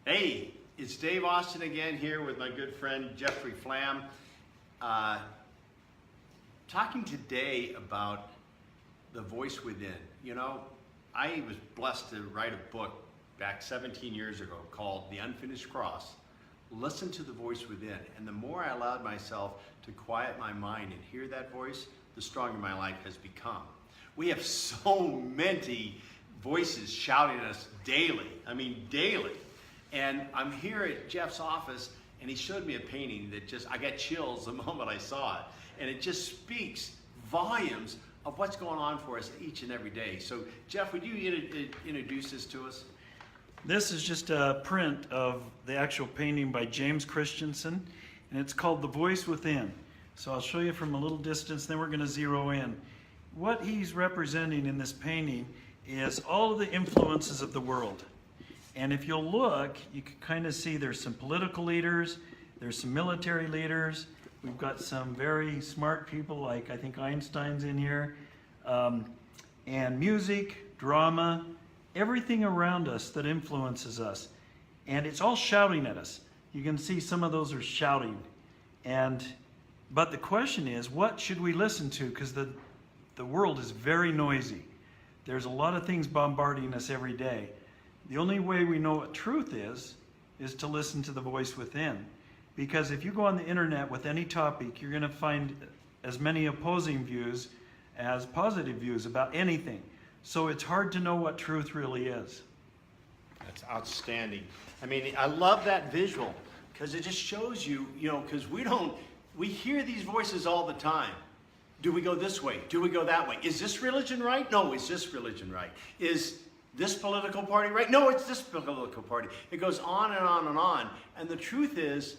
Hey, it's Dave Austin again here with my good friend Jeffrey Flamm. Talking today about the voice within. You know, I was blessed to write a book back 17 years ago called The Unfinished Cross. Listen to the voice within. And the more I allowed myself to quiet my mind and hear that voice, the stronger my life has become. We have so many voices shouting at us daily. I mean, daily. And I'm here at Jeff's office, and he showed me a painting that just, I got chills the moment I saw it. And it just speaks volumes of what's going on for us each and every day. So, Jeff, would you introduce this to us? This is just a print of the actual painting by James Christensen, and it's called The Voice Within. So I'll show you from a little distance, then we're going to zero in. What he's representing in this painting is all of the influences of the world. And if you'll look, you can kind of see there's some political leaders, there's some military leaders, we've got some very smart people like I think Einstein's in here, and music, drama, everything around us that influences us. And it's all shouting at us. You can see some of those are shouting. But the question is, what should we listen to? Because the world is very noisy. There's a lot of things bombarding us every day. The only way we know what truth is to listen to the voice within. Because if you go on the internet with any topic, you're going to find as many opposing views as positive views about anything. So it's hard to know what truth really is. That's outstanding. I mean, I love that visual because it just shows you, because we hear these voices all the time. Do we go this way? Do we go that way? Is this religion right? No, is this religion right? Is this political party right? No, it's this political party. It goes on and on and on. And the truth is,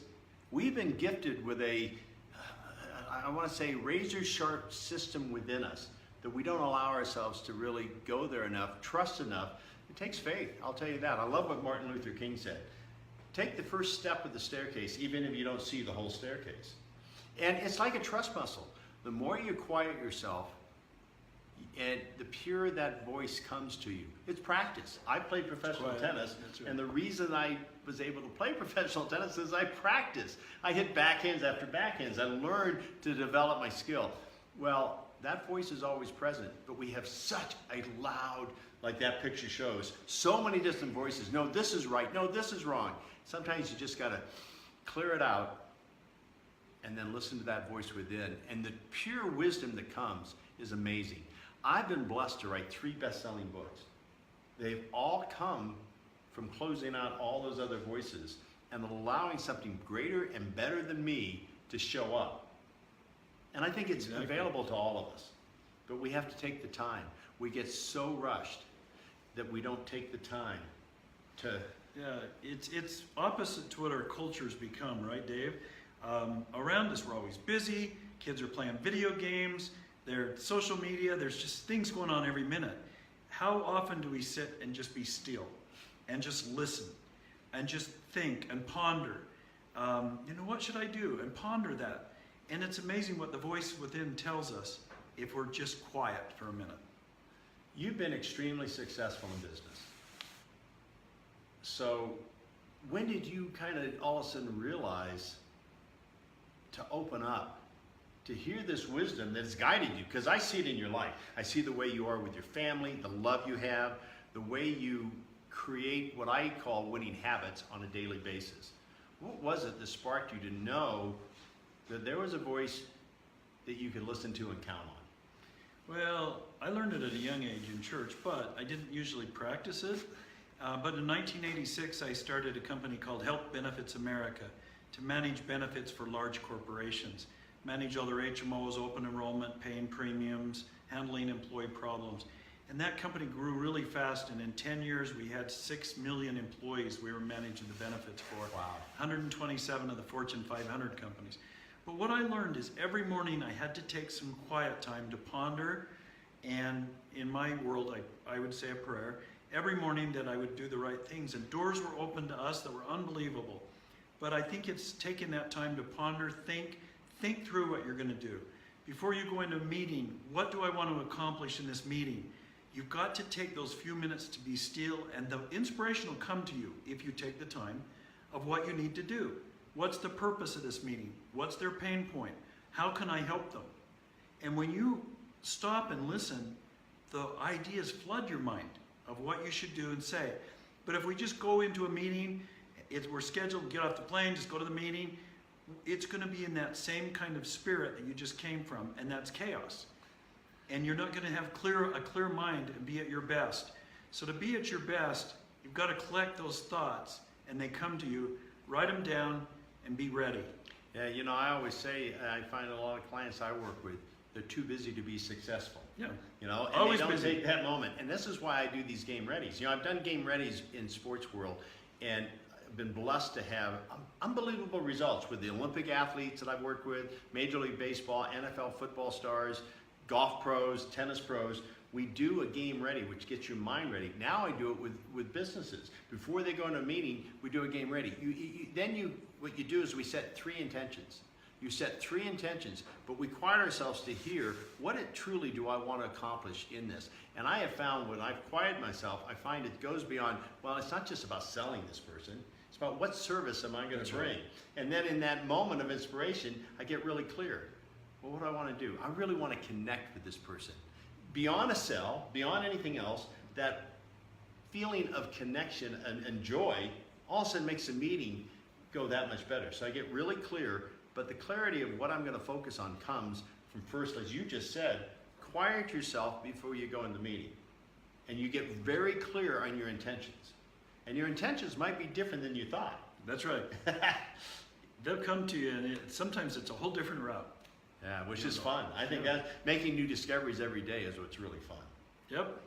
we've been gifted with I want to say, razor-sharp system within us that we don't allow ourselves to really go there enough, trust enough. It takes faith, I'll tell you that. I love what Martin Luther King said. Take the first step of the staircase, even if you don't see the whole staircase. And it's like a trust muscle. The more you quiet yourself, and the purer that voice comes to you. It's practice. I played professional tennis, and the reason I was able to play professional tennis is I practiced. I hit backhands after backhands. I learned to develop my skill. Well, that voice is always present, but we have such a loud, like that picture shows, so many distant voices. No, this is right. No, this is wrong. Sometimes you just got to clear it out and then listen to that voice within. And the pure wisdom that comes is amazing. I've been blessed to write 3 best-selling books. They've all come from closing out all those other voices and allowing something greater and better than me to show up. And I think it's available to all of us, but we have to take the time. We get so rushed that we don't take the time to... Yeah, it's opposite to what our culture's become, right, Dave? Around us, we're always busy. Kids are playing video games. There's social media. There's just things going on every minute. How often do we sit and just be still and just listen and just think and ponder? What should I do? And ponder that. And it's amazing what the voice within tells us if we're just quiet for a minute. You've been extremely successful in business. So when did you kind of all of a sudden realize to open up, to hear this wisdom that's guiding you? Because I see it in your life. I see the way you are with your family, the love you have, the way you create what I call winning habits on a daily basis. What was it that sparked you to know that there was a voice that you could listen to and count on? Well, I learned it at a young age in church, but I didn't usually practice it. But in 1986, I started a company called Health Benefits America to manage benefits for large corporations, manage all their HMOs, open enrollment, paying premiums, handling employee problems. And that company grew really fast, and in 10 years, we had 6 million employees we were managing the benefits for. Wow. 127 of the Fortune 500 companies. But what I learned is every morning I had to take some quiet time to ponder, and in my world, I would say a prayer, every morning that I would do the right things, and doors were open to us that were unbelievable. But I think it's taking that time to ponder, think through what you're going to do. Before you go into a meeting, what do I want to accomplish in this meeting? You've got to take those few minutes to be still, and the inspiration will come to you if you take the time of what you need to do. What's the purpose of this meeting? What's their pain point? How can I help them? And when you stop and listen, the ideas flood your mind of what you should do and say. But if we just go into a meeting, we're scheduled to get off the plane, just go to the meeting, it's going to be in that same kind of spirit that you just came from, and that's chaos. And you're not going to have a clear mind and be at your best. So to be at your best, you've got to collect those thoughts, and they come to you. Write them down and be ready. Yeah, you know, I always say, I find a lot of clients I work with, they're too busy to be successful. Yeah. You know, and Always they don't busy. take that moment. And this is why I do these game readies. You know, I've done game readies in sports world, and I've been blessed to have unbelievable results with the Olympic athletes that I've worked with, Major League Baseball, NFL football stars, golf pros, tennis pros. We do a game ready, which gets your mind ready. Now I do it with businesses. Before they go into a meeting, we do a game ready. What you do is we set 3 intentions. You set 3 intentions, but we quiet ourselves to hear what it truly do I want to accomplish in this. And I have found when I've quieted myself, I find it goes beyond, well, it's not just about selling this person. It's about what service am I going to bring? Right. And then in that moment of inspiration, I get really clear. Well, what do I want to do? I really want to connect with this person. Beyond a sell, beyond anything else, that feeling of connection and joy all of a sudden makes the meeting go that much better. So I get really clear, but the clarity of what I'm going to focus on comes from first, as you just said, quiet yourself before you go in the meeting. And you get very clear on your intentions. And your intentions might be different than you thought. That's right. They'll come to you, and sometimes it's a whole different route. Yeah, which is fun. I think that making new discoveries every day is what's really fun. Yep.